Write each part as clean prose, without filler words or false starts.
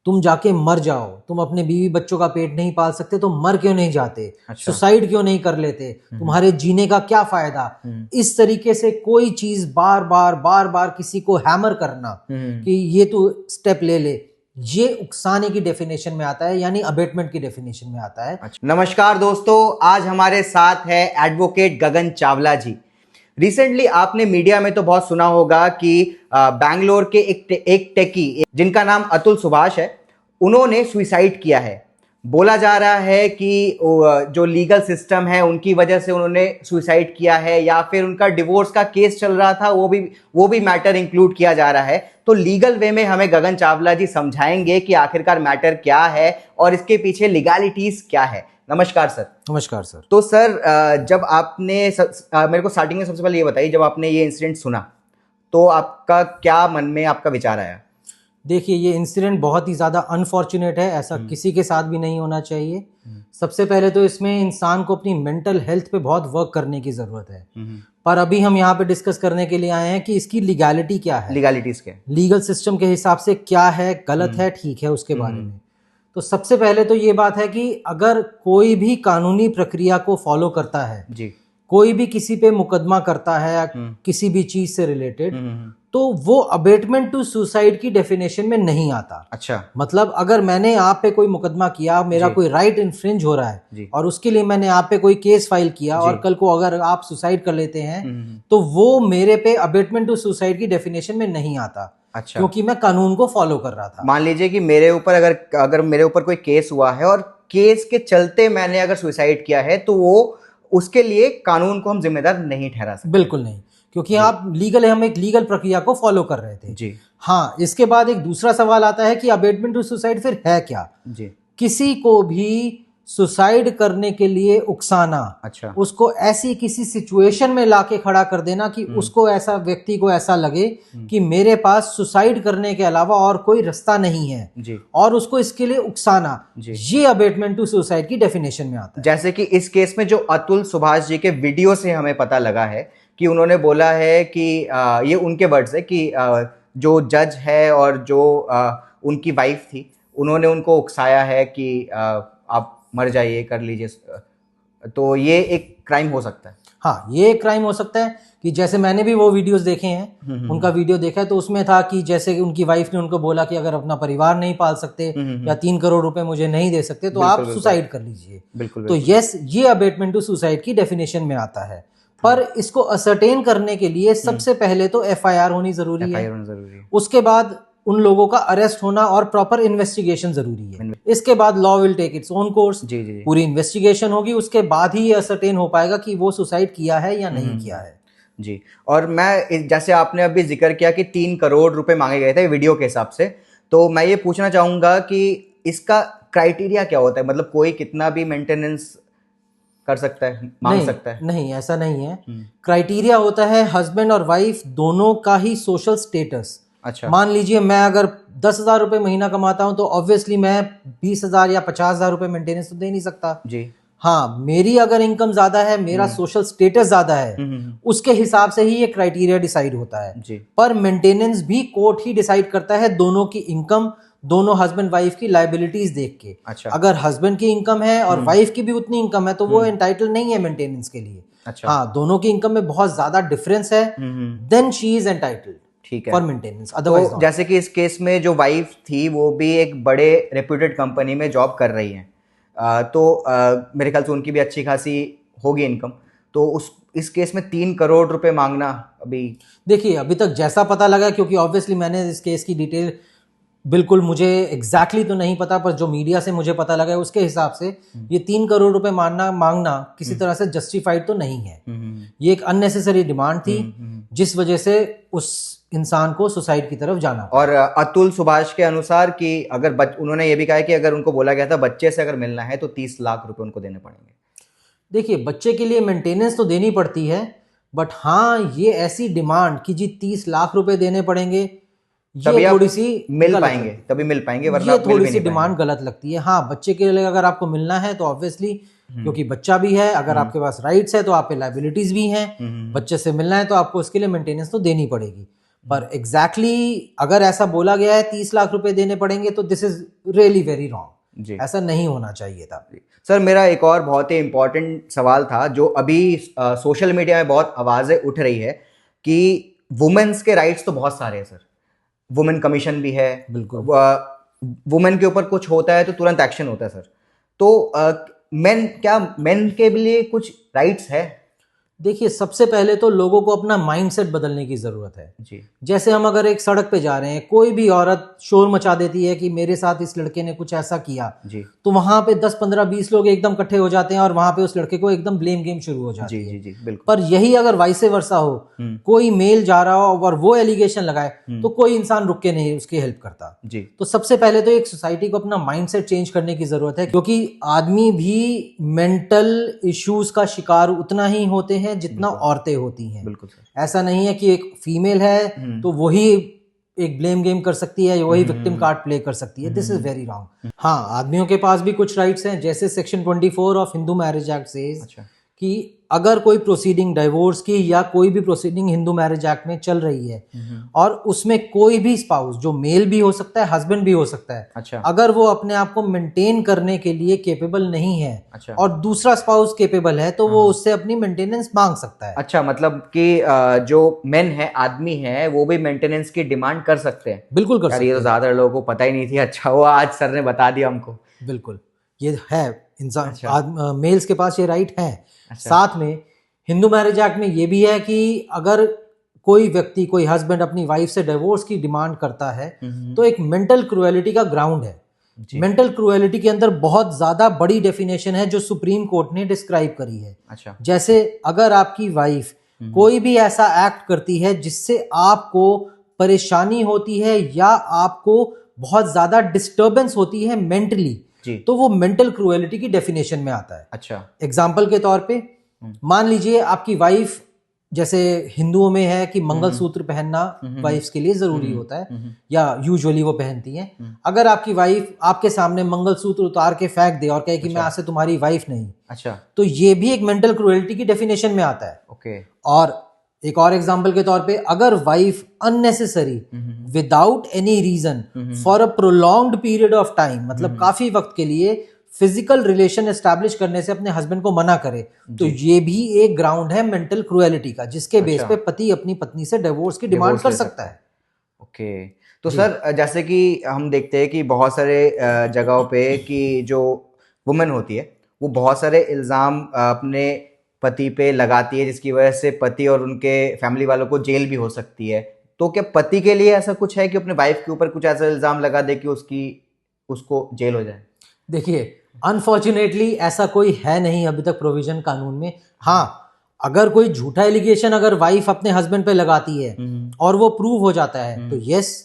तुम जाके मर जाओ, तुम अपने बीवी बच्चों का पेट नहीं पाल सकते तो मर क्यों नहीं जाते, अच्छा। सुसाइड क्यों नहीं कर लेते, तुम्हारे जीने का क्या फायदा। इस तरीके से कोई चीज बार बार बार बार किसी को हैमर करना कि ये तू स्टेप ले ले, ये उकसाने की डेफिनेशन में आता है, यानी अबेटमेंट की डेफिनेशन में आता है। अच्छा। नमस्कार दोस्तों, आज हमारे साथ है एडवोकेट गगन चावला जी। रिसेंटली आपने मीडिया में तो बहुत सुना होगा कि बैंगलोर के एक टेकी जिनका नाम अतुल सुभाष है, उन्होंने सुसाइड किया है। बोला जा रहा है कि जो लीगल सिस्टम है उनकी वजह से उन्होंने सुसाइड किया है, या फिर उनका डिवोर्स का केस चल रहा था, वो भी मैटर इंक्लूड किया जा रहा है। तो लीगल वे में हमें गगन चावला जी समझाएंगे कि आखिरकार मैटर क्या है और इसके पीछे लीगैलिटीज क्या है। नमस्कार सर। नमस्कार सर। तो सर, जब आपने मेरे को स्टार्टिंग में सबसे पहले ये बताइए, जब आपने ये इंसिडेंट सुना तो आपका क्या मन में आपका विचार आया? देखिए, ये इंसिडेंट बहुत ही ज़्यादा अनफॉर्चुनेट है, ऐसा किसी के साथ भी नहीं होना चाहिए। सबसे पहले तो इसमें इंसान को अपनी मेंटल हेल्थ पे बहुत वर्क करने की ज़रूरत है। पर अभी हम यहाँ पे डिस्कस करने के लिए आए हैं कि इसकी लीगैलिटी क्या है, लीगैलिटीज क्या, लीगल सिस्टम के हिसाब से क्या है, गलत है, ठीक है, उसके बारे में। तो सबसे पहले तो ये बात है कि अगर कोई भी कानूनी प्रक्रिया को फॉलो करता है जी, कोई भी किसी पे मुकदमा करता है या किसी भी चीज से रिलेटेड, तो वो अबेटमेंट टू सुसाइड की डेफिनेशन में नहीं आता। अच्छा। मतलब अगर मैंने आप पे कोई मुकदमा किया, मेरा कोई राइट इन्फ्रिंज हो रहा है और उसके लिए मैंने आप पे कोई केस फाइल किया और कल को अगर आप सुसाइड कर लेते हैं तो वो मेरे पे अबेटमेंट टू सुसाइड की डेफिनेशन में नहीं आता। अच्छा। क्योंकि मैं कानून को फॉलो कर रहा था। मान लीजिए कि मेरे ऊपर अगर मेरे ऊपर कोई केस हुआ है और केस के चलते मैंने अगर सुसाइड किया है, तो वो उसके लिए कानून को हम जिम्मेदार नहीं ठहरा सकते। बिल्कुल नहीं, क्योंकि आप लीगल है, हम एक लीगल प्रक्रिया को फॉलो कर रहे थे जी। हाँ, इसके बाद एक दूसरा सवाल आता है कि अबेटमेंट टू सुसाइड फिर है क्या। जी। किसी को भी सुसाइड करने के लिए उकसाना, अच्छा। उसको ऐसी किसी सिचुएशन में लाके खड़ा कर देना कि उसको ऐसा, व्यक्ति को ऐसा लगे कि मेरे पास सुसाइड करने के अलावा और कोई रास्ता नहीं है जी। और उसको इसके लिए उकसाना, ये अबेटमेंट टू सुसाइड की डेफिनेशन में आता है। जैसे कि इस केस में जो अतुल सुभाष जी के वीडियो से हमें पता लगा है कि उन्होंने बोला है कि ये उनके वर्ड्स है कि जो जज है और जो उनकी वाइफ थी, उन्होंने उनको उकसाया है कि आप मर जाइए, कर लीजिए। तो ये एक क्राइम हो सकता है। हाँ, ये एक क्राइम हो सकता है कि जैसे मैंने भी वो वीडियोस देखे हैं, उनका वीडियो देखा है, तो उसमें था कि जैसे उनकी वाइफ ने उनको बोला कि अगर अपना परिवार नहीं पाल सकते या 3 करोड़ रुपए मुझे नहीं दे सकते तो आप सुसाइड कर लीजिए। बिल्कुल। तो यस, ये अबेटमेंट टू सुसाइड की डेफिनेशन में आता है। पर इसको असर्टेन करने के लिए सबसे पहले तो एफआईआर होनी जरूरी है, उसके बाद उन लोगों का अरेस्ट होना और प्रॉपर इन्वेस्टिगेशन जरूरी है। इसके बाद law will take its own course, पूरी इन्वेस्टिगेशन होगी, उसके बाद ही ये असर्टेन हो पाएगा कि वो सुसाइड किया है या नहीं किया है। जी। और मैं, जैसे आपने अभी जिक्र किया कि 3 करोड़ रुपए मांगे गए थे वीडियो के हिसाब से, तो मैं ये पूछना चाहूंगा कि इसका क्राइटेरिया क्या होता है? मतलब कोई कितना भी मेंटेनेंस कर सकता है, मांग सकता है? नहीं, ऐसा नहीं है। क्राइटेरिया होता है हस्बैंड और वाइफ दोनों का ही सोशल स्टेटस। अच्छा। मान लीजिए मैं अगर 10,000 रुपए महीना कमाता हूं तो ऑब्वियसली मैं 20,000 या 50,000 रुपए मेंटेनेंस तो दे नहीं सकता जी। हाँ, मेरी अगर इनकम ज्यादा है, मेरा सोशल स्टेटस ज्यादा है, उसके हिसाब से ही ये क्राइटेरिया डिसाइड होता है जी। पर मेंटेनेंस भी कोर्ट ही डिसाइड करता है, दोनों की इनकम, दोनों हस्बैंड वाइफ की लाइबिलिटीज देख के। अच्छा। अगर हस्बैंड की इनकम है और वाइफ की भी उतनी इनकम है तो वो एंटाइटल नहीं है मेंटेनेंस के लिए। अच्छा। हाँ, दोनों की इनकम में बहुत ज्यादा डिफरेंस है, then she is entitled for maintenance. Otherwise तो जैसे कि इस केस में जो वाइफ थी वो भी एक बड़े रेप्यूटेड कंपनी में जॉब कर रही है, तो मेरे ख्याल से उनकी भी अच्छी खासी होगी इनकम, तो इस केस में 3 करोड़ रुपए मांगना, अभी देखिए अभी तक जैसा पता लगा, क्योंकि ऑब्वियसली मैंने इस केस की डिटेल बिल्कुल मुझे एग्जैक्टली तो नहीं पता, पर जो मीडिया से मुझे पता लगा है उसके हिसाब से ये 3 करोड़ रुपए मांगना किसी तरह से जस्टिफाइड तो नहीं है। ये एक अननेसेसरी डिमांड थी जिस वजह से उस इंसान को सुसाइड की तरफ जाना। और अतुल सुभाष के अनुसार कि अगर उन्होंने ये भी कहा है कि अगर उनको बोला गया था बच्चे से अगर मिलना है तो 30 लाख रुपए उनको देने पड़ेंगे। देखिए, बच्चे के लिए मेंटेनेंस तो देनी पड़ती है, बट हाँ, ये ऐसी डिमांड कि जी 30 लाख रुपए देने पड़ेंगे, ये थोड़ी सी मिल पाएंगे, तभी मिल पाएंगे, वरना ये थोड़ी सी डिमांड गलत लगती है। हाँ, बच्चे के लिए अगर आपको मिलना है तो ऑब्वियसली, क्योंकि बच्चा भी है, अगर आपके पास राइट्स है तो आप पे लायबिलिटीज भी हैं, बच्चे से मिलना है तो आपको उसके लिए मेंटेनेंस तो देनी पड़ेगी। पर एग्जैक्टली अगर ऐसा बोला गया है 30 लाख रुपए देने पड़ेंगे तो this is really very wrong जी। ऐसा नहीं होना चाहिए था। सर मेरा एक और बहुत ही इंपॉर्टेंट सवाल था जो अभी सोशल मीडिया में बहुत आवाजें उठ रही है कि वुमेन्स के राइट्स तो बहुत सारे हैं सर, वुमेन कमीशन भी है, बिल्कुल, वुमेन के ऊपर कुछ होता है तो तुरंत एक्शन होता है सर, तो मेन के लिए कुछ राइट्स है? देखिए सबसे पहले तो लोगों को अपना माइंडसेट बदलने की जरूरत है जी। जैसे हम अगर एक सड़क पे जा रहे हैं, कोई भी औरत शोर मचा देती है कि मेरे साथ इस लड़के ने कुछ ऐसा किया जी, तो वहां पे 10 15 20 लोग एकदम इकट्ठे हो जाते हैं और वहां पे उस लड़के को एकदम ब्लेम गेम शुरू हो जाती है जी, बिल्कुल। पर यही अगर वाइसे वर्सा हो, कोई मेल जा रहा हो और वो एलिगेशन लगाए तो कोई इंसान रुक के नहीं उसकी हेल्प करता जी। तो सबसे पहले तो एक सोसाइटी को अपना माइंडसेट चेंज करने की जरूरत है, क्योंकि आदमी भी मेंटल इश्यूज का शिकार उतना ही होते हैं जितना औरतें होती हैं। बिल्कुल सर। ऐसा नहीं है कि एक फीमेल है तो वही एक ब्लेम गेम कर सकती है, वही विक्टिम कार्ड प्ले कर सकती है। This is very wrong. हाँ, आदमियों के पास भी कुछ राइट्स हैं, जैसे section 24 of Hindu marriage act says कि अगर कोई प्रोसीडिंग डिवोर्स की या कोई भी प्रोसीडिंग हिंदू मैरिज एक्ट में चल रही है और उसमें कोई भी स्पाउस, जो मेल भी हो सकता है, हस्बैंड भी हो सकता है, अच्छा, अगर वो अपने आप को मेंटेन करने के लिए केपेबल नहीं है, अच्छा, और दूसरा स्पाउस केपेबल है, तो वो उससे अपनी मेंटेनेंस मांग सकता है। अच्छा, मतलब कि जो मेन है, आदमी है, वो भी मेंटेनेंस की डिमांड कर सकते हैं? बिल्कुल कर सकते हैं। ये तो ज्यादा लोगों को पता ही नहीं थी। अच्छा, वो आज सर ने बता दिया हमको। बिल्कुल, ये है इंसान, अच्छा, मेल्स के पास ये राइट है। अच्छा। साथ में हिंदू मैरिज एक्ट में ये भी है कि अगर कोई व्यक्ति, कोई हस्बैंड अपनी वाइफ से डिवोर्स की डिमांड करता है तो एक मेंटल क्रुएलिटी का ग्राउंड है। मेंटल क्रुएलिटी के अंदर बहुत ज्यादा बड़ी डेफिनेशन है जो सुप्रीम कोर्ट ने डिस्क्राइब करी है। अच्छा। जैसे अगर आपकी वाइफ कोई भी ऐसा एक्ट करती है जिससे आपको परेशानी होती है या आपको बहुत ज्यादा डिस्टर्बेंस होती है मेंटली, तो वो मेंटल क्रुएलिटी की डेफिनेशन में आता है। अच्छा। एग्जाम्पल के तौर पे मान लीजिए आपकी वाइफ, जैसे हिंदुओं में है कि मंगलसूत्र पहनना वाइफ्स के लिए जरूरी होता है या यूजुअली वो पहनती हैं। अगर आपकी वाइफ आपके सामने मंगलसूत्र उतार के फेंक दे और कहे कि मैं आज से तुम्हारी वाइफ नहीं, अच्छा, तो ये भी एक मेंटल क्रुएलिटी की डेफिनेशन में आता है। ओके। और एक और एग्जांपल के तौर पे, अगर wife unnecessary without any reason for a prolonged period of time, मतलब काफी वक्त के लिए फिजिकल रिलेशन एस्टैब्लिश करने से अपने हस्बैंड को मना करे, तो ये भी एक ग्राउंड है मेंटल क्रुएलिटी का, जिसके बेस पे पति अपनी पत्नी से डिवोर्स की डिमांड कर सकता है। ओके। तो सर, जैसे कि हम देखते हैं कि बहुत सारे जगहों पे कि जो वुमेन होती है वो बहुत सारे इल्जाम अपने पति पे लगाती है, जिसकी वजह से पति और उनके फैमिली वालों को जेल भी हो सकती है। तो क्या पति के लिए ऐसा कुछ है कि अपने वाइफ के ऊपर कुछ ऐसा इल्जाम लगा दे कि उसको जेल हो जाए? देखिए, अनफॉर्चुनेटली ऐसा कोई है नहीं अभी तक प्रोविजन कानून में। हाँ, अगर कोई झूठा एलिगेशन अगर वाइफ अपने हस्बैंड पे लगाती है और वो प्रूव हो जाता है तो यस,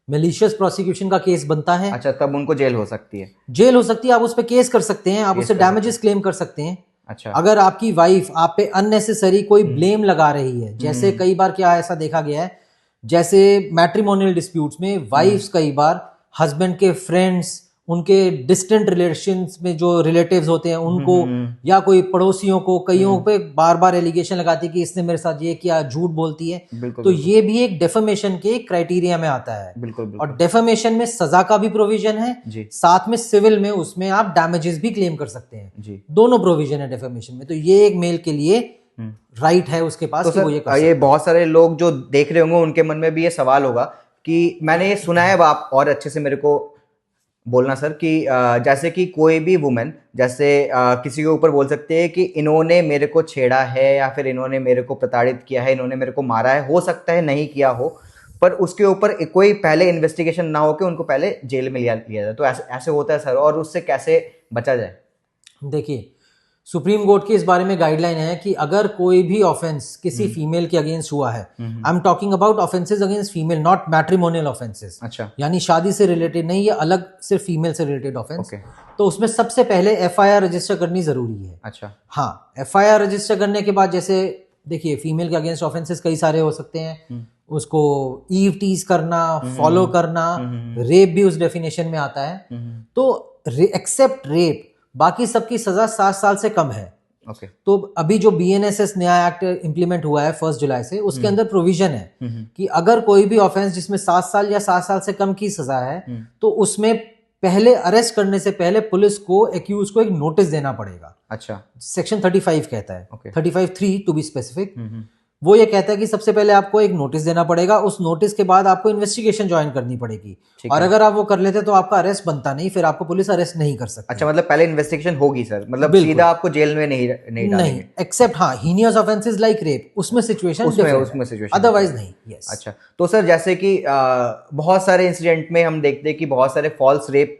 मेलिशियस प्रोसिक्यूशन का केस बनता है। अच्छा, तब उनको जेल हो सकती है? जेल हो सकती है, आप उस पे केस कर सकते हैं, आप उससे डैमेजेस क्लेम कर सकते हैं। अच्छा। अगर आपकी वाइफ आप पे अननेसेसरी कोई ब्लेम लगा रही है, जैसे कई बार क्या ऐसा देखा गया है, जैसे मैट्रिमोनियल डिस्प्यूट्स में वाइफ्स कई बार हस्बैंड के फ्रेंड्स, उनके डिस्टेंट रिलेशंस में जो रिलेटिव्स होते हैं उनको या कोई पड़ोसियों को, कईयों पे बार बार एलिगेशन लगाती है कि इसने मेरे साथ ये किया, झूठ बोलती है। तो ये भी एक डेफेमेशन के क्राइटेरिया में आता है। बिल्कुल। और डेफेमेशन में सजा का भी प्रोविजन है जी। साथ में सिविल में उसमें आप डैमेजेस भी क्लेम कर सकते हैं जी। दोनों प्रोविजन है डेफेमेशन में। तो ये एक मेल के लिए राइट है उसके पास। तो सर, ये बहुत सारे लोग जो देख रहे होंगे उनके मन में भी ये सवाल होगा कि मैंने ये सुना है, आप और अच्छे से मेरे को बोलना सर, कि जैसे कि कोई भी वुमेन जैसे किसी के ऊपर बोल सकते हैं कि इन्होंने मेरे को छेड़ा है या फिर इन्होंने मेरे को प्रताड़ित किया है, इन्होंने मेरे को मारा है। हो सकता है नहीं किया हो, पर उसके ऊपर कोई पहले इन्वेस्टिगेशन ना हो के उनको पहले जेल में लिया जाए। तो ऐसे होता है सर, और उससे कैसे बचा जाए? देखिए, सुप्रीम कोर्ट की इस बारे में गाइडलाइन है कि अगर कोई भी ऑफेंस किसी फीमेल के अगेंस्ट हुआ है, I am talking about offences against female, not matrimonial offences. अच्छा। यानी शादी से रिलेटेड नहीं, ये अलग सिर्फ फीमेल से रिलेटेड ऑफेंस। तो उसमें सबसे पहले एफआईआर रजिस्टर करनी जरूरी है। अच्छा। हाँ, एफआईआर रजिस्टर करने के बाद, जैसे देखिए, फीमेल के अगेंस्ट ऑफेंसेस कई सारे हो सकते हैं। उसको ईव टीज करना, फॉलो करना, रेप भी उस डेफिनेशन में आता है। तो एक्सेप्ट रेप, बाकी सबकी सजा 7 साल से कम है। ओके। तो अभी जो BNSS नया एक्ट इम्प्लीमेंट हुआ है 1 जुलाई से, उसके अंदर प्रोविजन है कि अगर कोई भी ऑफेंस जिसमें 7 साल या 7 साल से कम की सजा है, तो उसमें पहले अरेस्ट करने से पहले पुलिस को एक्यूज को एक नोटिस देना पड़ेगा। अच्छा। सेक्शन 35 कहता है, Okay. 35(3) to be specific. वो ये कहता है कि सबसे पहले आपको एक नोटिस देना पड़ेगा, उस नोटिस के बाद आपको इन्वेस्टिगेशन ज्वाइन करनी पड़ेगी, और अगर आप वो कर लेते तो आपका अरेस्ट बनता नहीं, फिर आपको पुलिस अरेस्ट नहीं कर सकती। अच्छा, मतलब पहले इन्वेस्टिगेशन होगी सर, मतलब सीधा आपको जेल में नहीं डालेंगे। एक्सेप्ट हाँ हीनियस ऑफेंसेस लाइक रेप, उसमें सिचुएशन उसमें सिचुएशन अदरवाइज नहीं। यस। अच्छा, तो सर जैसे कि बहुत सारे इंसिडेंट में हम देखते हैं कि बहुत सारे फॉल्स रेप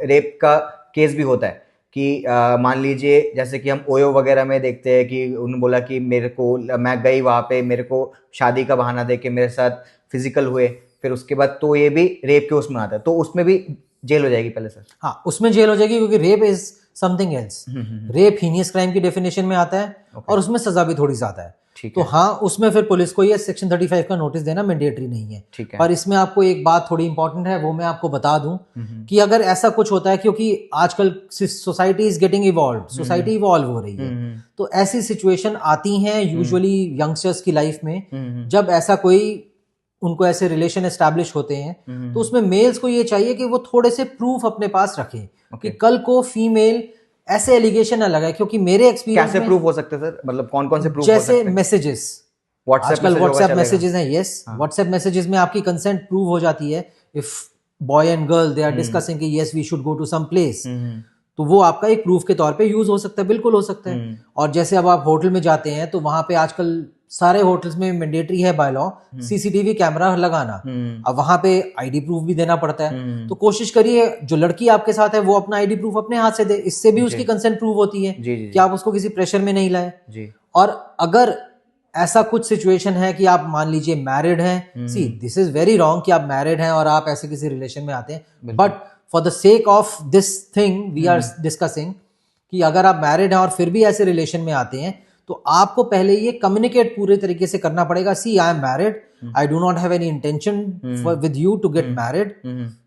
रेप का केस भी होता है कि मान लीजिए जैसे कि हम ओयो वगैरह में देखते हैं कि उन्होंने बोला कि मैं गई वहाँ पे, मेरे को शादी का बहाना दे के मेरे साथ फिजिकल हुए, फिर उसके बाद तो ये भी रेप के उसमें आता है, तो उसमें भी जेल हो जाएगी पहले सर? हाँ, उसमें जेल हो जाएगी, क्योंकि rape is something else. Rape heinous crime की डेफिनेशन में आता है, और उसमें सजा भी थोड़ी ज्यादा है। तो हाँ, उसमें फिर पुलिस को ये सेक्शन 35 का नोटिस देना मैंडेटरी नहीं है। पर इसमें आपको एक बात थोड़ी इंपॉर्टेंट है, वो मैं आपको बता दूं कि अगर ऐसा कुछ होता है, क्योंकि आजकल society is getting evolve, society evolve हो रही है, तो ऐसी सिचुएशन आती हैं यूजुअली यंगस्टर्स की लाइफ में, जब ऐसा कोई उनको ऐसे रिलेशन एस्टैब्लिश होते हैं, तो उसमें मेल्स को ये चाहिए कि वो थोड़े से प्रूफ अपने पास रखें कि कल को फीमेल ऐसे एलिगेशन ना लगाए। क्योंकि मेरे एक्सपीरियंस कैसे प्रूफ हो सकते हैं सर, मतलब कौन कौन से प्रूफ जैसे हो सकते हैं? मैसेजेस, आजकल व्हाट्सएप मैसेजेस हैं। यस, व्हाट्सएप मैसेजेस में आपकी कंसेंट प्रूव हो जाती है। If boy and girl they are discussing कि yes we should go to some place, तो वो आपका एक प्रूफ के तौर पे यूज हो सकता है, बिल्कुल हो सकता है। और जैसे अब आप होटल में जाते हैं, तो वहां पे आजकल सारे होटल्स में मैंडेटरी है बाय लॉ CCTV कैमरा लगाना। अब वहां पे ID प्रूफ भी देना पड़ता है, तो कोशिश करिए जो लड़की आपके साथ है वो अपना ID प्रूफ अपने हाथ से दे, इससे भी उसकी कंसेंट प्रूव होती है कि आप उसको किसी प्रेशर में नहीं लाए। और अगर ऐसा कुछ सिचुएशन है कि आप मान लीजिए मैरिड हैं, see this is very wrong कि आप मैरिड हैं और आप ऐसे किसी रिलेशन में आते हैं, but for the sake of this thing we are discussing कि अगर आप मैरिड हैं और फिर भी ऐसे रिलेशन में आते हैं, तो आपको पहले ये कम्युनिकेट पूरे तरीके से करना पड़ेगा। See I am married, I do not have any intention with you to get married.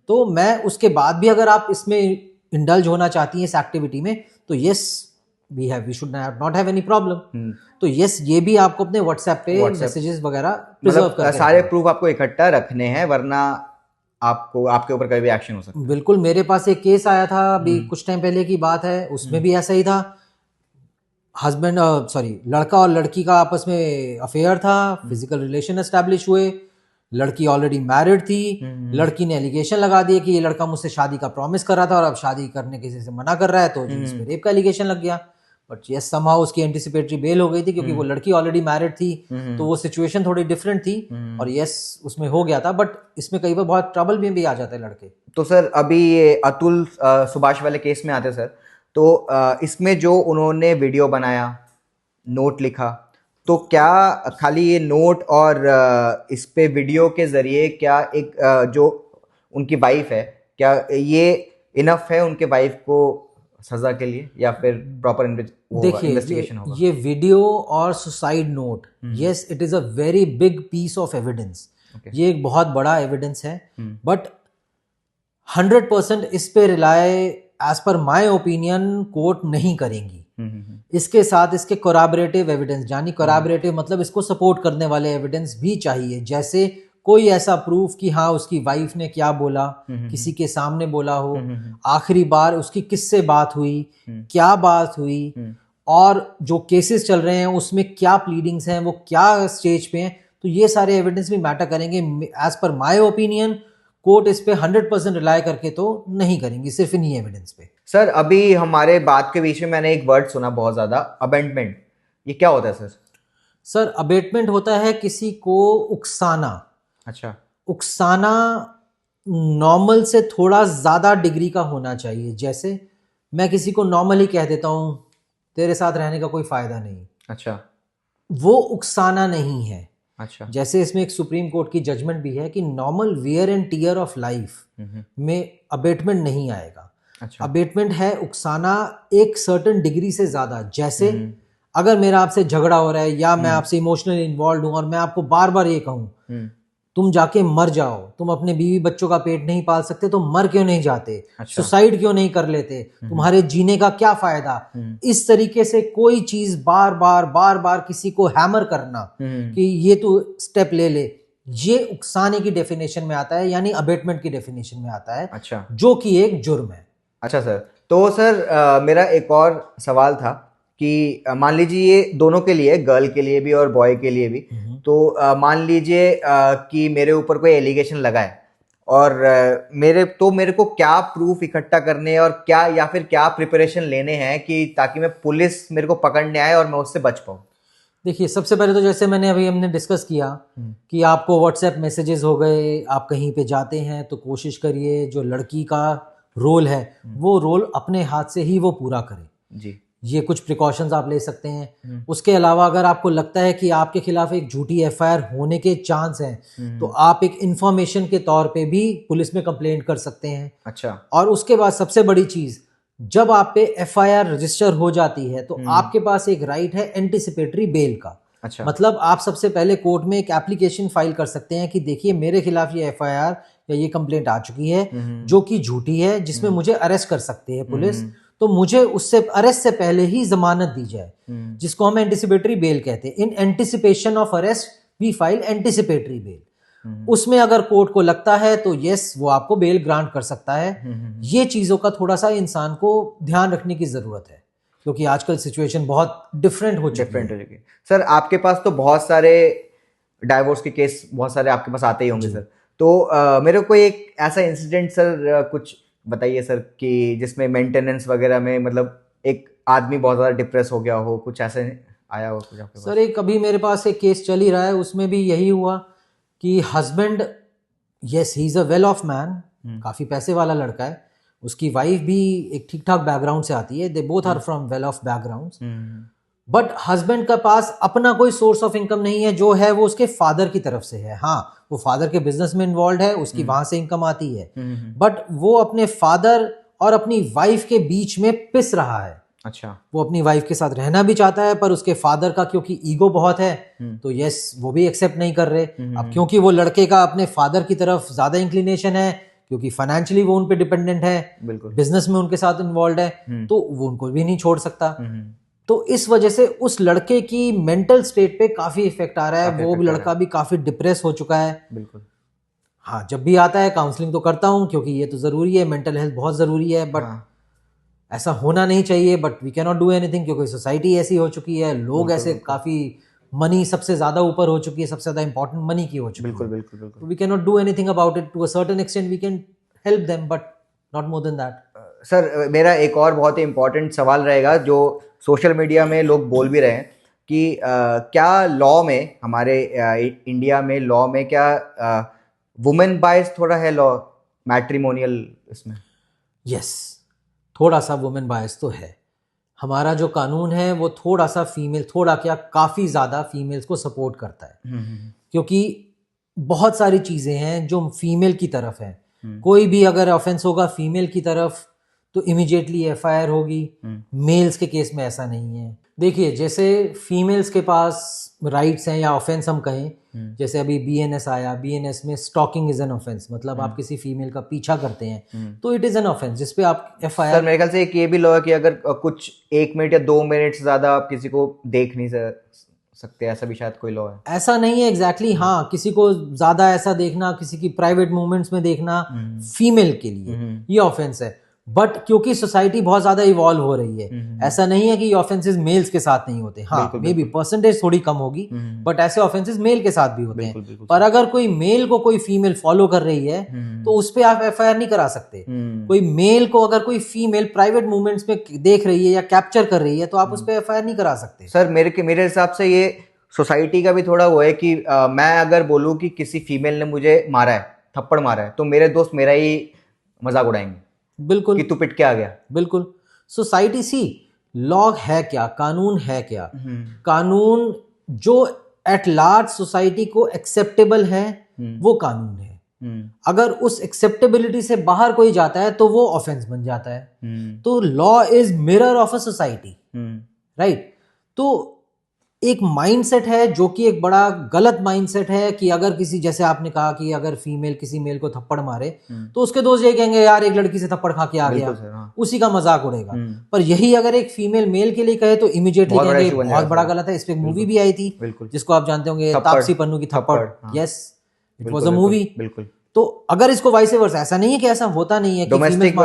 तो मैं उसके बाद भी अगर आप इसमें इंडल्ज होना चाहती हैं इस एक्टिविटी में, तो yes we should not have any problem. तो यस, ये भी आपको अपने व्हाट्सएप पे मैसेजेस वगैरह प्रिजर्व करके सारे प्रूफ आपको इकट्ठा रखने हैं, वरना आपको आपके ऊपर कोई भी एक्शन हो सकता है। बिल्कुल। मेरे पास एक केस आया था अभी कुछ टाइम पहले की बात है, उसमें भी ऐसा ही था। लड़का और लड़की का आपस में अफेयर था, फिजिकल रिलेशन एस्टैब्लिश हुए, लड़की ऑलरेडी मैरिड थी, लड़की ने एलिगेशन लगा दिया कि ये लड़का मुझसे शादी का प्रॉमिस कर रहा था और अब शादी करने किसी से मना कर रहा है, तो इस पे रेप का एलिगेशन लग गया। बट यस, समहाउ उसकी एंटिसिपेटरी बेल हो गई थी, क्योंकि वो लड़की ऑलरेडी मैरिड थी, तो वो सिचुएशन थोड़ी डिफरेंट थी, और यस उसमें हो गया था। बट इसमें कई बार बहुत ट्रबल में भी आ जाते हैं लड़के। तो सर अभी ये अतुल सुभाष वाले केस में आते सर, तो इसमें जो उन्होंने वीडियो बनाया, नोट लिखा, तो क्या खाली ये नोट और इस पे वीडियो के जरिए क्या एक जो उनकी वाइफ है, क्या ये इनफ है उनके वाइफ को सजा के लिए, या फिर प्रॉपर इन्वेस्टिगेशन होगा? ये वीडियो और suicide note, yes it is a very big piece of evidence. ये एक बहुत बड़ा एविडेंस है, बट 100% इस पे rely as per my opinion court नहीं करेंगी। इसके साथ इसके कोराबरेटिव एविडेंस, यानी कोराबरेटिव मतलब इसको सपोर्ट करने वाले एविडेंस भी चाहिए। जैसे कोई ऐसा प्रूफ कि हाँ उसकी वाइफ ने क्या बोला, किसी के सामने बोला हो, आखिरी बार उसकी किससे बात हुई, क्या बात हुई, और जो केसेस चल रहे हैं उसमें क्या प्लीडिंग्स हैं, वो क्या स्टेज पे हैं, तो ये सारे एविडेंस भी मैटर करेंगे। As per my opinion court इस पे 100% रिलाय करके तो नहीं करेंगी, सिर्फ इन्हीं एविडेंस पे। सर अभी हमारे बात के बीच में मैंने एक वर्ड सुना बहुत ज्यादा, अबेटमेंट, ये क्या होता है सर? सर अबेटमेंट होता है किसी को उकसाना। अच्छा। उकसाना नॉर्मल से थोड़ा ज्यादा डिग्री का होना चाहिए। जैसे मैं किसी को नॉर्मली कह देता हूं तेरे साथ रहने का कोई फायदा नहीं, अच्छा, वो उकसाना नहीं है। अच्छा। जैसे इसमें एक सुप्रीम कोर्ट की जजमेंट भी है कि normal wear and tear of life में अबेटमेंट नहीं आएगा। अच्छा। अबेटमेंट है उकसाना एक सर्टेन डिग्री से ज्यादा। जैसे अगर मेरा आपसे झगड़ा हो रहा है या मैं आपसे इमोशनली इन्वॉल्व हूं और मैं आपको बार बार ये कहूं, तुम जाके मर जाओ, तुम अपने बीवी बच्चों का पेट नहीं पाल सकते तो मर क्यों नहीं जाते, अच्छा। सुसाइड क्यों नहीं कर लेते, तुम्हारे जीने का क्या फायदा। इस तरीके से कोई चीज बार बार बार बार किसी को हैमर करना कि ये तू स्टेप ले ले, ये उकसाने की डेफिनेशन में आता है, यानी अबेटमेंट की डेफिनेशन में आता है। अच्छा। जो कि एक जुर्म है। अच्छा सर, तो सर मेरा एक और सवाल था कि मान लीजिए ये दोनों के लिए, गर्ल के लिए भी और बॉय के लिए भी, तो मान लीजिए कि मेरे ऊपर कोई एलिगेशन लगा है और मेरे को क्या प्रूफ इकट्ठा करने हैं और क्या, या फिर क्या प्रिपरेशन लेने हैं कि ताकि मैं पुलिस मेरे को पकड़ने आए और मैं उससे बच पाऊँ। देखिए, सबसे पहले तो जैसे हमने डिस्कस किया कि आपको व्हाट्सएप मैसेजेस हो गए, आप कहीं पे जाते हैं तो कोशिश करिए जो लड़की का रोल है वो रोल अपने हाथ से ही वो पूरा करे जी। ये कुछ प्रिकॉशंस आप ले सकते हैं। उसके अलावा अगर आपको लगता है कि आपके खिलाफ एक झूठी एफआईआर होने के चांस हैं तो आप एक इंफॉर्मेशन के तौर पे भी पुलिस में कंप्लेंट कर सकते हैं। अच्छा। और उसके बाद सबसे बड़ी चीज, जब आप पे एफआईआर रजिस्टर हो जाती है तो आपके पास एक राइट है एंटिसिपेटरी बेल का। अच्छा। मतलब आप सबसे पहले कोर्ट में एक एप्लीकेशन फाइल कर सकते हैं कि देखिए मेरे खिलाफ ये एफआईआर या ये कंप्लेंट आ चुकी है जो कि झूठी है, जिसमें मुझे अरेस्ट कर सकती है पुलिस, तो मुझे उससे अरेस्ट से पहले ही जमानत दी जाए, जिसको हम एंटिसिपेटरी बेल कहते हैं। In anticipation of arrest we file anticipatory bail. उसमें अगर कोर्ट को लगता है तो यस, वो आपको बेल ग्रांट कर सकता है। ये चीजों का थोड़ा सा इंसान को ध्यान रखने की जरूरत है क्योंकि आजकल सिचुएशन बहुत डिफरेंट हो चुकी है। सर आपके पास तो बहुत सारे डाइवोर्स के केस बहुत सारे आपके पास आते ही होंगे सर, तो मेरे को एक ऐसा इंसिडेंट सर कुछ बताइए सर कि जिसमें मेंटेनेंस वगैरह में मतलब एक आदमी बहुत ज़्यादा डिप्रेस हो गया हो, कुछ ऐसे आया हो कुछ आपके पास? सर एक अभी मेरे पास एक केस चल ही रहा है, उसमें भी यही हुआ कि husband, yes he is a well of man, काफ़ी पैसे वाला लड़का है, उसकी वाइफ भी एक ठीक ठाक बैकग्राउंड से आती है, they both are from well off backgrounds, but husband का पास अपना कोई सोर्स ऑफ इनकम नहीं है, जो है वो उसके फादर की तरफ से है। हाँ, वो फादर के बिजनेस में इन्वॉल्व है, उसकी वहां से इनकम आती है, बट वो अपने फादर और अपनी वाइफ के बीच में पिस रहा है। अच्छा। वो अपनी वाइफ के साथ रहना भी चाहता है पर उसके फादर का क्योंकि ईगो बहुत है तो यस वो भी एक्सेप्ट नहीं कर रहे। अब क्योंकि वो लड़के का अपने फादर की तरफ ज्यादा इंक्लिनेशन है, क्योंकि फाइनेंशियली वो उन पे डिपेंडेंट है, बिजनेस में उनके साथ इन्वॉल्व है, तो वो उनको भी नहीं छोड़ सकता। तो इस वजह से उस लड़के की मेंटल स्टेट पे काफी इफेक्ट आ रहा है, वो लड़का भी काफी डिप्रेस हो चुका है। बिल्कुल। हाँ, जब भी आता है काउंसलिंग तो करता हूँ क्योंकि ये तो जरूरी है, मेंटल हेल्थ बहुत जरूरी है, बट ऐसा होना नहीं चाहिए, but we can not do anything क्योंकि सोसाइटी ऐसी हो चुकी है, लोग ऐसे काफी, मनी सबसे ज्यादा ऊपर हो चुकी है, सबसे ज्यादा इंपॉर्टेंट मनी की हो चुकी है। बिल्कुल बिल्कुल बिल्कुल। We can not do anything about it, to a certain extent we can help them but not more than that. Sir मेरा एक और बहुत ही इंपॉर्टेंट सवाल रहेगा जो सोशल मीडिया में लोग बोल भी रहे हैं कि क्या लॉ में, हमारे इंडिया में लॉ में क्या वुमेन बायस थोड़ा है लॉ मैट्रिमोनियल इसमें? यस, थोड़ा सा वुमेन बायस तो है। हमारा जो कानून है वो थोड़ा सा फीमेल, थोड़ा क्या काफ़ी ज़्यादा फीमेल्स को सपोर्ट करता है, क्योंकि बहुत सारी चीज़ें हैं जो फीमेल की तरफ है। कोई भी अगर ऑफेंस होगा फीमेल की तरफ तो इमीडिएटली एफआईआर होगी, मेल्स के केस में ऐसा नहीं है। देखिए, जैसे फीमेल्स के पास राइट्स हैं या ऑफेंस हम कहें, जैसे अभी बीएनएस आया, बीएनएस में स्टॉकिंग इज एन ऑफेंस, मतलब आप किसी फीमेल का पीछा करते हैं तो इट इज एन ऑफेंस जिसपे आप एफआईआर। सर मेरे ख्याल से एक ये भी लॉ है कि अगर कुछ 1 मिनट या 2 मिनट से ज्यादा आप किसी को देख नहीं सकते, ऐसा भी शायद कोई लॉ है। ऐसा नहीं है एग्जैक्टली हाँ, किसी को ज्यादा ऐसा देखना, किसी की प्राइवेट मूवमेंट्स में देखना फीमेल के लिए ये ऑफेंस है, बट क्योंकि सोसाइटी बहुत ज्यादा इवॉल्व हो रही है, ऐसा नहीं है कि ये ऑफेंसेस मेल्स के साथ नहीं होते। हाँ, मे बी परसेंटेज थोड़ी कम होगी बट ऐसे ऑफेंसेस मेल के साथ भी होते हैं। पर अगर कोई मेल को कोई फीमेल फॉलो कर रही है तो उस पर आप एफआईआर नहीं करा सकते। कोई मेल को अगर कोई फीमेल प्राइवेट मूवमेंट्स में देख रही है या कैप्चर कर रही है तो आप उस पर एफआईआर नहीं करा सकते। सर मेरे हिसाब से ये सोसाइटी का भी थोड़ा वो है कि मैं अगर बोलूँ कि किसी फीमेल ने मुझे मारा है, थप्पड़ मारा है, तो मेरे दोस्त मेरा ही मजाक उड़ाएंगे। बिल्कुल, कि तू पिट के आ गया। बिल्कुल। सोसाइटी सी लॉ है क्या, कानून है क्या? कानून जो एट लार्ज सोसाइटी को एक्सेप्टेबल है वो कानून है। अगर उस एक्सेप्टेबिलिटी से बाहर कोई जाता है तो वो ऑफेंस बन जाता है। तो law is mirror of a society, right? तो एक माइंडसेट है जो कि एक बड़ा गलत माइंडसेट है कि अगर किसी, जैसे आपने कहा कि अगर फीमेल किसी मेल को थप्पड़ मारे तो उसके दोस्त ये कहेंगे यार एक लड़की से थप्पड़ खा के आ गया, हाँ। उसी का मजाक उड़ेगा। पर यही अगर एक फीमेल मेल के लिए कहे तो इमीडिएटली कहेंगे बहुत बड़ा गलत है। इस पे एक मूवी भी आई थी जिसको आप जानते होंगे, तापसी पन्नू की थप्पड़। Yes, it was a movie. बिल्कुल। तो अगर इसको वाइस वर्सा, ऐसा नहीं है कि ऐसा होता नहीं है कि डोमेस्टिक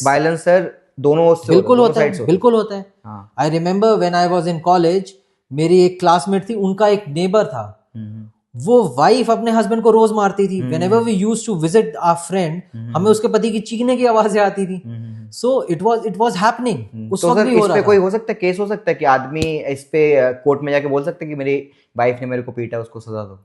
वायलेंस सर दोनों बिल्कुल होता है, बिल्कुल होता है। I remember when I was in college, मेरी एक क्लासमेट थी, उनका एक नेबर था, वो वाइफ अपने हस्बैंड को रोज मारती थी। Whenever we used to visit our friend, हमें उसके पति की चीखने की आवाजें आती थी। सो इट वाज हैपनिंग उस वक्त भी हो रहा था। कोई हो सकता है, केस हो सकता है कि आदमी इस पे कोर्ट में जाके बोल सकते हैं कि मेरी वाइफ ने मेरे को पीटा, उसको सजा दो।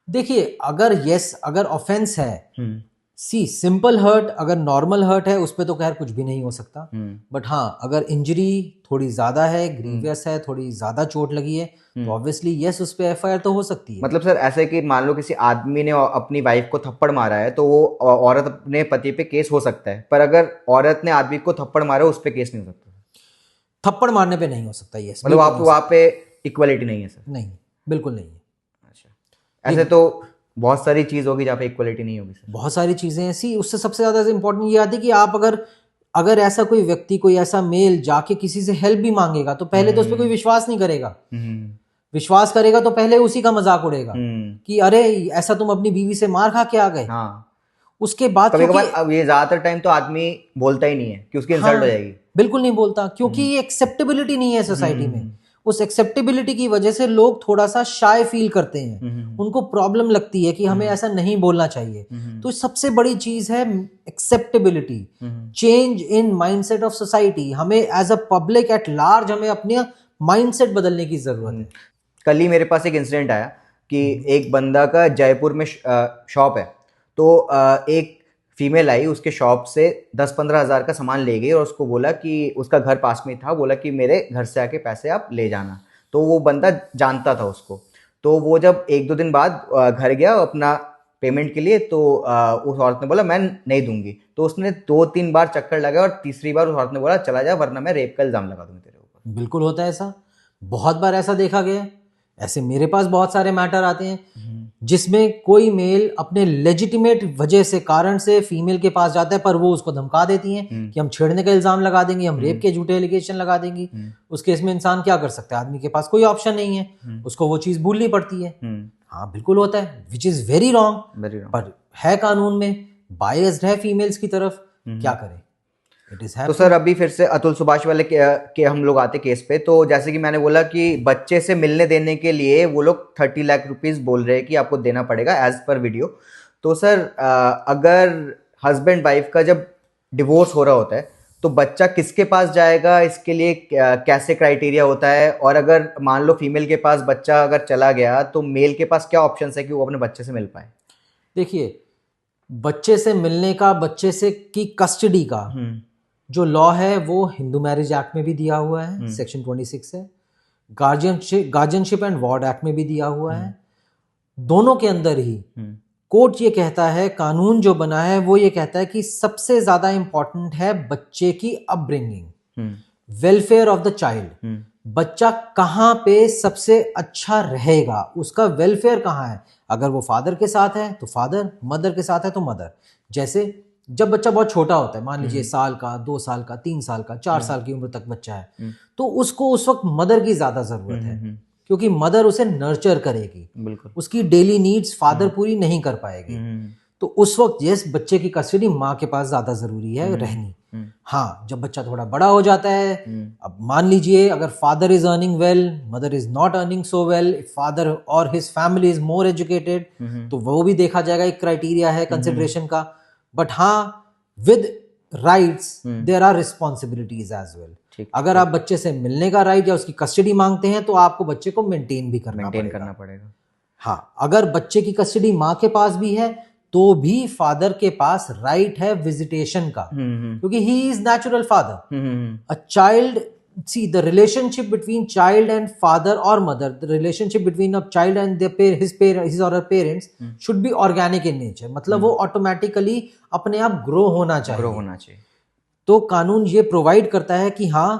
देखिए, अगर ऑफेंस है, सी सिंपल हर्ट, अगर नॉर्मल हर्ट है उस पे तो खैर कुछ भी नहीं हो सकता। बट हाँ, अगर इंजरी थोड़ी ज्यादा है, ग्रीवियस है, थोड़ी ज्यादा चोट लगी है, तो ऑब्वियसली यस उस पे एफआईआर तो हो सकती है। मतलब सर ऐसे कि मान लो किसी आदमी ने अपनी वाइफ को थप्पड़ मारा है तो वो औरत अपने पति पे केस हो सकता है, पर अगर औरत ने आदमी को थप्पड़ मारा उस पे केस नहीं हो सकता। थप्पड़ मारने पे नहीं हो सकता। यस, मतलब आपको वहां पे इक्वलिटी नहीं है सर? नहीं, बिल्कुल नहीं है। अच्छा, ऐसे तो बहुत सारी चीज होगी जहाँ पे इक्वलिटी नहीं होगी सर। बहुत सारी चीजें ऐसी, उससे सबसे ज्यादा इंपॉर्टेंट ये आती है कि आप अगर ऐसा कोई व्यक्ति, कोई ऐसा मेल जाके किसी से हेल्प भी मांगेगा तो पहले तो उस पर कोई विश्वास नहीं करेगा। विश्वास करेगा तो पहले उसी का मजाक उड़ेगा कि अरे ऐसा तुम अपनी बीवी से मार खा के आ गए। उसके बाद कभी-कभार अब ये ज्यादातर टाइम तो आदमी बोलता ही नहीं है कि उसकी इंसल्ट हो जाएगी। बिल्कुल नहीं बोलता, क्योंकि ये एक्सेप्टेबिलिटी नहीं है सोसाइटी में। उस एक्सेप्टेबिलिटी की वजह से लोग थोड़ा सा शाय फील करते हैं, उनको प्रॉब्लम लगती है कि हमें ऐसा नहीं बोलना चाहिए। तो सबसे बड़ी चीज है acceptability, change in mindset of society. हमें as a public at large हमें अपने माइंडसेट बदलने की जरूरत है। कल ही मेरे पास एक इंसिडेंट आया कि एक बंदा का जयपुर में शॉप है, तो एक फीमेल आई उसके शॉप से 10-15 हज़ार का सामान ले गई और उसको बोला कि उसका घर पास में था, बोला कि मेरे घर से आके पैसे आप ले जाना। तो वो बंदा जानता था उसको, तो वो जब 1-2 दिन बाद घर गया अपना पेमेंट के लिए, तो उस औरत ने बोला मैं नहीं दूंगी। तो उसने 2-3 बार चक्कर लगाया और तीसरी बार उस औरत ने बोला चला जा वरना मैं रेप का इल्जाम लगा दूंगी तेरे ऊपर। बिल्कुल होता है ऐसा, बहुत बार ऐसा देखा गया। ऐसे मेरे पास बहुत सारे मैटर आते हैं जिसमें कोई मेल अपने लेजिटिमेट वजह से, कारण से फीमेल के पास जाता है, पर वो उसको धमका देती हैं कि हम छेड़ने का इल्जाम लगा देंगे, हम रेप के झूठे एलिगेशन लगा देंगी। उस केस में इंसान क्या कर सकता है? आदमी के पास कोई ऑप्शन नहीं है, उसको वो चीज भूलनी पड़ती है। हाँ बिल्कुल होता है, विच इज वेरी रॉन्ग, पर है कानून में, बायस्ड है फीमेल्स की तरफ, क्या करें। तो सर अभी फिर से अतुल सुभाष वाले के हम लोग आते केस पे। तो जैसे कि मैंने बोला कि बच्चे से मिलने देने के लिए वो लोग 30 लाख रुपीस बोल रहे हैं कि आपको देना पड़ेगा एज पर वीडियो। तो सर अगर हस्बैंड वाइफ का जब डिवोर्स हो रहा होता है तो बच्चा किसके पास जाएगा, इसके लिए कैसे क्राइटेरिया होता है? और अगर मान लो फीमेल के पास बच्चा अगर चला गया तो मेल के पास क्या ऑप्शन है कि वो अपने बच्चे से मिल पाए? देखिए, बच्चे से मिलने का, बच्चे से की कस्टडी का जो लॉ है वो हिंदू मैरिज एक्ट में भी दिया हुआ है, सेक्शन 26 है। गार्जियनशिप एंड वार्ड एक्ट में भी दिया हुआ है। दोनों के अंदर ही कोर्ट ये कहता है, कानून जो बना है वो ये कहता है कि सबसे ज्यादा इंपॉर्टेंट है बच्चे की upbringing, welfare of the child. बच्चा कहाँ पे सबसे अच्छा रहेगा, उसका वेलफेयर कहाँ है। अगर वो फादर के साथ है तो फादर, मदर के साथ है तो मदर। जैसे जब बच्चा बहुत छोटा होता है, मान लीजिए साल का, 2 साल का, 3 साल का, 4 साल की उम्र तक बच्चा है, तो उसको उस वक्त मदर की ज्यादा जरूरत है, क्योंकि मदर उसे नर्चर करेगी। उसकी डेली नीड्स फादर पूरी नहीं कर पाएगी। तो उस वक्त यस, बच्चे की कस्टडी माँ के पास ज्यादा जरूरी है रहनी। हाँ, जब बच्चा थोड़ा बड़ा हो जाता है, अब मान लीजिए अगर father is earning well, mother is not earning so well, father और his family is more educated, तो वो भी देखा जाएगा, एक क्राइटेरिया है कंसिडरेशन का। बट हाँ, with rights there are responsibilities as well. अगर आप बच्चे से मिलने का राइट या उसकी कस्टडी मांगते हैं तो आपको बच्चे को मेंटेन भी करना पड़ेगा। हाँ, अगर बच्चे की कस्टडी माँ के पास भी है तो भी फादर के पास राइट है विजिटेशन का, क्योंकि he is natural father. A child, see the relationship between child and father or mother, the relationship between a child and his or her parents should be organic in nature। मतलब वो automatically अपने आप grow होना चाहिए। चाहिए। तो कानून ये प्रोवाइड करता है कि हाँ,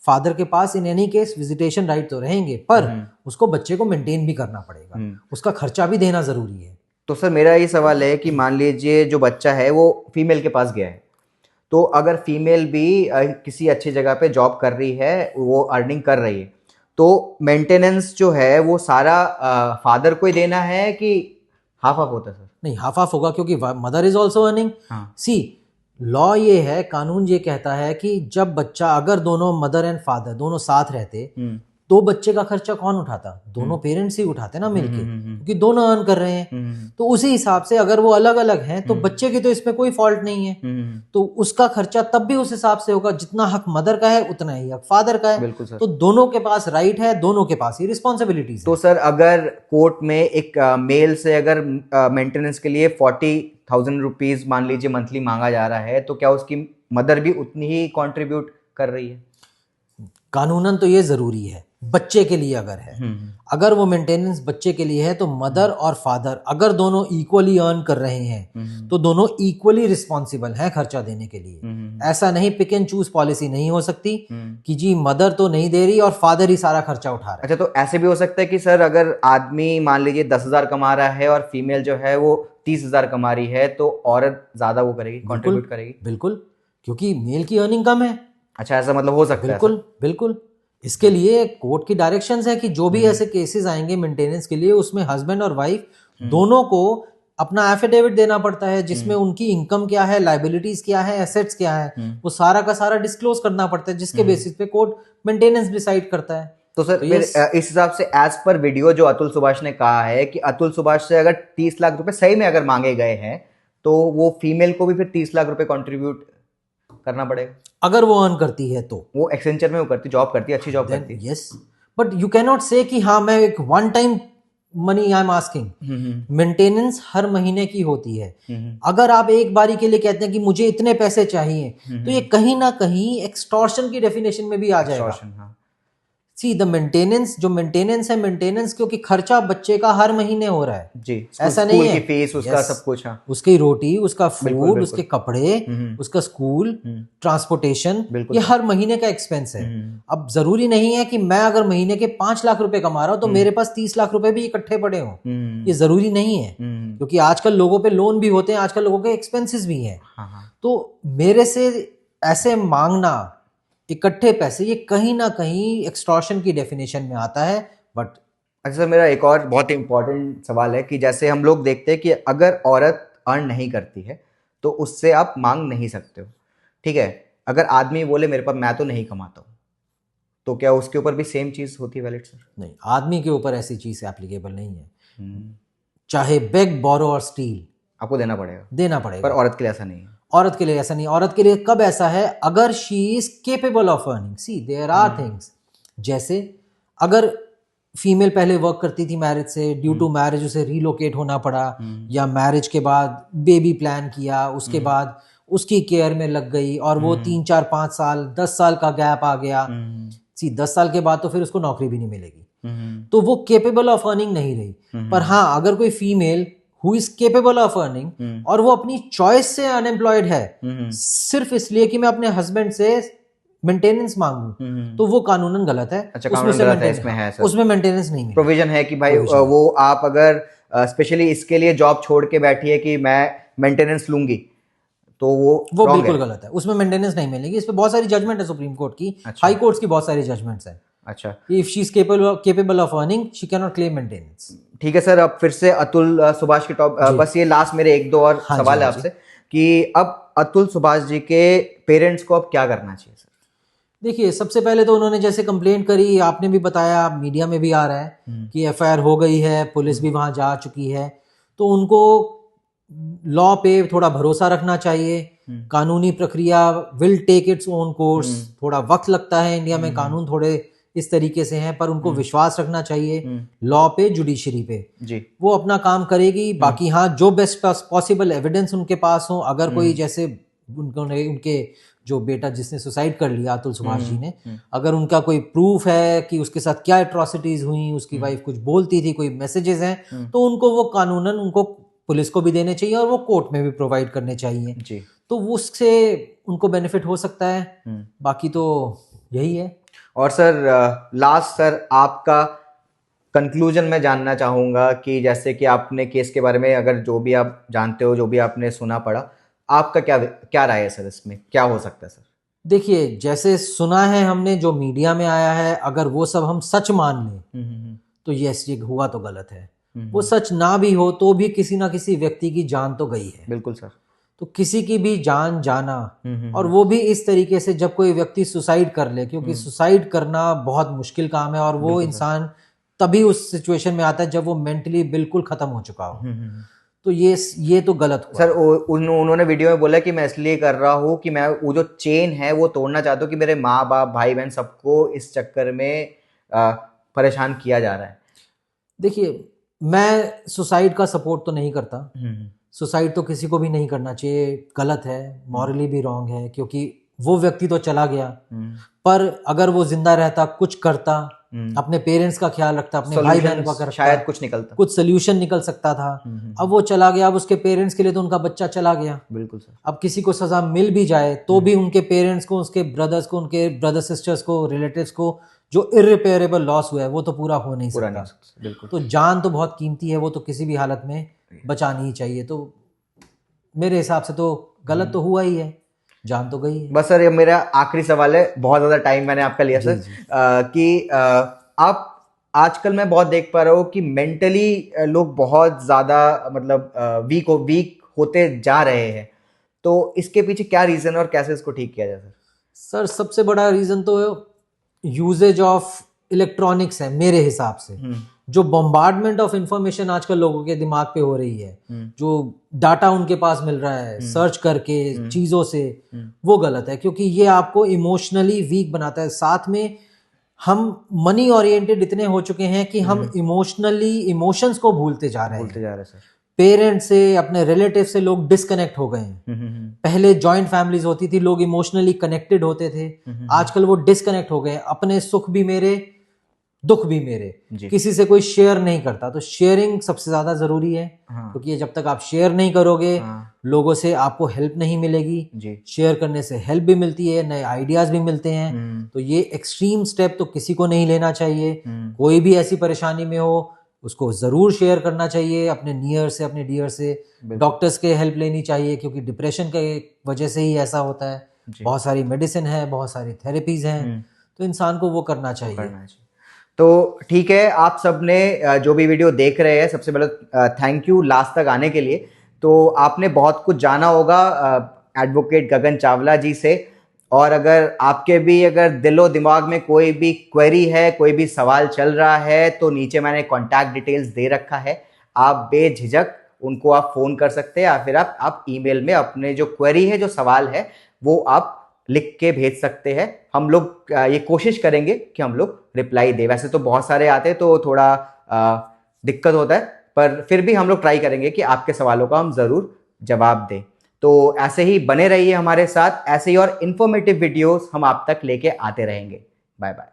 फादर के पास in any case visitation right तो रहेंगे, पर उसको बच्चे को मेंटेन भी करना पड़ेगा, उसका खर्चा भी देना जरूरी है। तो सर मेरा ये सवाल है कि मान लीजिए जो बच्चा है वो फीमेल के पास गया है, तो अगर फीमेल भी किसी अच्छी जगह पे जॉब कर रही है, वो अर्निंग कर रही है, तो मेंटेनेंस जो है वो सारा फादर को ही देना है कि हाफ हाफ होता है सर? नहीं, हाफ हाफ होगा, क्योंकि mother is also earning. See, law ये है, कानून ये कहता है कि जब बच्चा, अगर दोनों मदर एंड फादर दोनों साथ रहते तो बच्चे का खर्चा कौन उठाता? दोनों पेरेंट्स ही उठाते ना मिलके, क्योंकि दोनों अर्न कर रहे हैं। तो उसी हिसाब से अगर वो अलग अलग हैं तो बच्चे की तो इसमें कोई फॉल्ट नहीं है, तो उसका खर्चा तब भी उस हिसाब से होगा, जितना हक मदर का है उतना ही हक फादर का है। बिल्कुल सर। तो दोनों के पास राइट है, दोनों के पास ही रिस्पॉन्सिबिलिटीज है। तो सर अगर कोर्ट में एक मेल से अगर मेंटेनेंस के लिए 40,000 रुपीज मान लीजिए मंथली मांगा जा रहा है, तो क्या उसकी मदर भी उतनी ही कंट्रीब्यूट कर रही है? कानूनन तो ये जरूरी है बच्चे के लिए, अगर है, अगर वो मेंटेनेंस बच्चे के लिए है तो मदर और फादर अगर दोनों इक्वली अर्न कर रहे हैं तो दोनों इक्वली रिस्पॉन्सिबल हैं खर्चा देने के लिए। ऐसा नहीं, पिक एंड चूज पॉलिसी नहीं हो सकती कि जी मदर तो नहीं दे रही और फादर ही सारा खर्चा उठा रहा है। अच्छा, तो ऐसे भी हो सकता है कि सर अगर आदमी मान लीजिए 10,000 कमा रहा है और फीमेल जो है वो 30,000 कमा रही है, तो औरत ज्यादा वो करेगी, कंट्रीब्यूट करेगी? बिल्कुल, क्योंकि मेल की अर्निंग कम है। अच्छा, ऐसा मतलब हो सकता है? बिल्कुल बिल्कुल। इसके लिए कोर्ट की डायरेक्शंस है कि जो भी ऐसे केसेस आएंगे मेंटेनेंस के लिए, उसमें हस्बैंड और वाइफ दोनों को अपना एफिडेविट देना पड़ता है, जिसमें उनकी इनकम क्या है, लायबिलिटीज क्या है, एसेट्स क्या है, वो सारा का सारा डिस्क्लोज करना पड़ता है, जिसके बेसिस पे कोर्ट मेंटेनेंस डिसाइड करता है। तो सर फिर इस हिसाब से एज पर वीडियो जो अतुल सुभाष ने कहा है कि अतुल सुभाष से अगर 30 लाख रुपए सही में अगर मांगे गए हैं, तो वो फीमेल को भी फिर 30 लाख रुपए कंट्रीब्यूट करना पड़ेगा अगर वो अर्न करती है तो। वो एक्सेंचर में वो करती, जॉब करती है, अच्छी जॉब करती है। Yes, but you can not say कि हाँ मैं एक one time money I am asking. Maintenance हर महीने की होती है। अगर आप एक बारी के लिए कहते हैं कि मुझे इतने पैसे चाहिए, तो ये कहीं ना कहीं एक्सटॉर्शन की डेफिनेशन में भी आ जाएगा। सी, द मेंटेनेंस, जो मेंटेनेंस है, मेंटेनेंस क्योंकि खर्चा बच्चे का हर महीने हो रहा है जी, ऐसा नहीं है, फीस उसका सब कुछ, हाँ, उसकी रोटी, उसका फूड, उसके कपड़े, उसका स्कूल, ट्रांसपोर्टेशन, ये हर महीने का एक्सपेंस है। अब जरूरी नहीं है कि मैं अगर महीने के 5 लाख रुपए कमा रहा हूं तो मेरे पास 30 लाख रुपए भी इकट्ठे पड़े हों, ये जरूरी नहीं है, क्योंकि आजकल लोगों पे लोन भी होते हैं, आजकल लोगों के एक्सपेंसेस भी हैं। तो मेरे से ऐसे मांगना इकट्ठे पैसे, ये कहीं ना कहीं एक्सटॉर्शन की डेफिनेशन में आता है। बट अच्छा सर, मेरा एक और बहुत इंपॉर्टेंट सवाल है कि जैसे हम लोग देखते हैं कि अगर औरत अर्न नहीं करती है तो उससे आप मांग नहीं सकते हो, ठीक है? अगर आदमी बोले मेरे पास, मैं तो नहीं कमाता हूँ, तो क्या उसके ऊपर भी सेम चीज होती है वैलिड सर? नहीं, आदमी के ऊपर ऐसी चीज एप्लीकेबल नहीं है। चाहे बेग, बोरो और स्टील, आपको देना पड़ेगा, पर औरत के लिए ऐसा नहीं है। औरत के लिए ऐसा नहीं। औरत के लिए कब ऐसा है? अगर she is capable of earning. See, there are things, जैसे अगर फीमेल पहले वर्क करती थी मैरिज से, ड्यू टू मैरिज उसे रिलोकेट होना पड़ा, या मैरिज के बाद बेबी प्लान किया, उसके बाद उसकी केयर में लग गई और वो 3, 4, 5 साल, 10 साल का गैप आ गया। सी, 10 साल के बाद तो फिर उसको नौकरी भी नहीं मिलेगी, तो वो केपेबल ऑफ अर्निंग नहीं रही। पर हाँ, अगर कोई female who is capable of earning और वो अपनी चॉइस से अनएम्प्लॉयड है, सिर्फ इसलिए कि मैं अपने हस्बैंड से मेंटेनेंस मांगूं, तो वो कानूनन गलत है। अच्छा, कानूनन गलत है, इसमें है सर, उसमें मेंटेनेंस नहीं मिलेगा। प्रोविजन है कि भाई वो आप अगर स्पेशली इसके लिए जॉब छोड़ के बैठी है कि मैं मेंटेनेंस लूंगी, तो वो बिल्कुल गलत है, उसमें मेंटेनेंस नहीं मिलेगी। इस पे बहुत सारी जजमेंट है सुप्रीम कोर्ट की, हाई कोर्ट्स की बहुत सारी जजमेंट्स है। अच्छा, if she is capable of earning, she can not claim maintenance. ठीक है सर, अब फिर से अतुल सुभाष के टॉप, बस ये लास्ट मेरे 1-2 और सवाल है आपसे कि अब अतुल सुभाष जी के पेरेंट्स को अब क्या करना चाहिए सर? देखिए, सबसे पहले तो उन्होंने जैसे कंप्लेंट करी, आपने भी बताया, मीडिया में भी आ रहा है कि एफआईआर हो गई है, पुलिस भी वहां जा चुकी है, तो उनको लॉ पे थोड़ा भरोसा रखना चाहिए। कानूनी प्रक्रिया will take its own course. थोड़ा वक्त लगता है, इंडिया में कानून थोड़े इस तरीके से हैं, पर उनको विश्वास रखना चाहिए लॉ पे, जुडिशरी पे जी। वो अपना काम करेगी। बाकी हाँ, जो बेस्ट पॉसिबल एविडेंस उनके पास हो, अगर कोई जैसे उनके जो बेटा जिसने सुसाइड कर लिया अतुल सुभाष जी ने, अगर उनका कोई प्रूफ है कि उसके साथ क्या एट्रोसिटीज हुई, उसकी वाइफ कुछ बोलती थी, कोई मैसेजेस हैं, तो उनको वो कानूनन उनको पुलिस को भी देने चाहिए और वो कोर्ट में भी प्रोवाइड करने चाहिए जी। तो उससे उनको बेनिफिट हो सकता है। बाकी तो यही है। और सर लास्ट सर आपका कंक्लूजन मैं जानना चाहूँगा कि जैसे कि आपने केस के बारे में अगर जो भी आप जानते हो, जो भी आपने सुना पढ़ा, आपका क्या क्या राय है सर, इसमें क्या हो सकता है सर? देखिए, जैसे सुना है हमने, जो मीडिया में आया है, अगर वो सब हम सच मान लें तो यस, ये हुआ तो गलत है। वो सच ना भी हो तो भी किसी ना किसी व्यक्ति की जान तो गई है। बिल्कुल सर। तो किसी की भी जान जाना, और वो भी इस तरीके से जब कोई व्यक्ति सुसाइड कर ले, क्योंकि सुसाइड करना बहुत मुश्किल काम है, और वो इंसान तभी उस सिचुएशन में आता है जब वो मेंटली बिल्कुल खत्म हो चुका हो। तो ये तो गलत हुआ सर। उन्होंने वीडियो में बोला कि मैं इसलिए कर रहा हूँ कि मैं वो जो चेन है वो तोड़ना चाहता हूँ कि मेरे माँ बाप भाई बहन सबको इस चक्कर में परेशान किया जा रहा है। देखिए, मैं सुसाइड का सपोर्ट तो नहीं करता। सुसाइड तो किसी को भी नहीं करना चाहिए, गलत है, मॉरली भी रॉन्ग है, क्योंकि वो व्यक्ति तो चला गया, पर अगर वो जिंदा रहता, कुछ करता, अपने पेरेंट्स का ख्याल रखता, अपने भाई बहन का करता, शायद कुछ निकलता, कुछ सोल्यूशन निकल सकता था। अब वो चला गया, अब उसके पेरेंट्स के लिए तो उनका बच्चा चला गया। बिल्कुल सर। अब किसी को सजा मिल भी जाए तो भी उनके पेरेंट्स को, उसके ब्रदर्स को, उनके ब्रदर सिस्टर्स को, रिलेटिव्स को जो इररिपेयरेबल लॉस हुआ है वो तो पूरा हो नहीं सकता। बिल्कुल। तो जान तो बहुत कीमती है, वो तो किसी भी हालत में बचानी ही चाहिए। तो मेरे हिसाब से तो गलत तो हुआ ही है, जान तो गई है। बस सर, ये मेरा आखिरी सवाल है, बहुत ज्यादा टाइम मैंने आपका लिया सर, कि आप आजकल मैं बहुत देख पा रहा हूँ कि मेंटली लोग बहुत ज्यादा मतलब वीक होते जा रहे हैं, तो इसके पीछे क्या रीजन है और कैसे इसको ठीक किया जाए सर? सर, सबसे बड़ा रीजन तो यूजेज ऑफ इलेक्ट्रॉनिक्स है मेरे हिसाब से। जो बॉम्बार्डमेंट ऑफ इंफॉर्मेशन आजकल लोगों के दिमाग पे हो रही है, जो डाटा उनके पास मिल रहा है सर्च करके चीजों से, वो गलत है, क्योंकि ये आपको इमोशनली वीक बनाता है। साथ में हम मनी ओरिएंटेड इतने हो चुके हैं कि हम इमोशंस को भूलते जा रहे हैं सर। पेरेंट्स से, अपने रिलेटिव से लोग डिस्कनेक्ट हो गए हैं। पहले जॉइंट फैमिलीज होती थी, लोग इमोशनली कनेक्टेड होते थे। आजकल वो डिस्कनेक्ट हो गए, अपने सुख भी मेरे, दुख भी मेरे, किसी से कोई शेयर नहीं करता। तो शेयरिंग सबसे ज्यादा जरूरी है, क्योंकि जब तक आप शेयर नहीं करोगे, लोगों से आपको हेल्प नहीं मिलेगी। शेयर करने से हेल्प भी मिलती है, नए आइडियाज भी मिलते हैं। तो ये एक्सट्रीम स्टेप तो किसी को नहीं लेना चाहिए। कोई भी ऐसी परेशानी में हो, उसको जरूर शेयर करना चाहिए अपने नियर से, अपने डियर से। डॉक्टर्स के हेल्प लेनी चाहिए, क्योंकि डिप्रेशन के वजह से ही ऐसा होता है। बहुत सारी मेडिसिन है, बहुत सारी थेरेपीज हैं, तो इंसान को वो करना चाहिए। तो ठीक है, आप सब ने जो भी वीडियो देख रहे हैं, सबसे पहले थैंक यू लास्ट तक आने के लिए। तो आपने बहुत कुछ जाना होगा एडवोकेट गगन चावला जी से, और अगर आपके भी अगर दिलो दिमाग में कोई भी क्वेरी है, कोई भी सवाल चल रहा है, तो नीचे मैंने कॉन्टैक्ट डिटेल्स दे रखा है, आप बेझिझक उनको आप फ़ोन कर सकते हैं, या फिर आप ईमेल में अपने जो क्वेरी है, जो सवाल है, वो आप लिख के भेज सकते हैं। हम लोग ये कोशिश करेंगे कि हम लोग रिप्लाई दे। वैसे तो बहुत सारे आते हैं तो थोड़ा दिक्कत होता है, पर फिर भी हम लोग ट्राई करेंगे कि आपके सवालों का हम ज़रूर जवाब दें। तो ऐसे ही बने रहिए हमारे साथ, ऐसे ही और इन्फॉर्मेटिव वीडियोस हम आप तक लेके आते रहेंगे। Bye bye.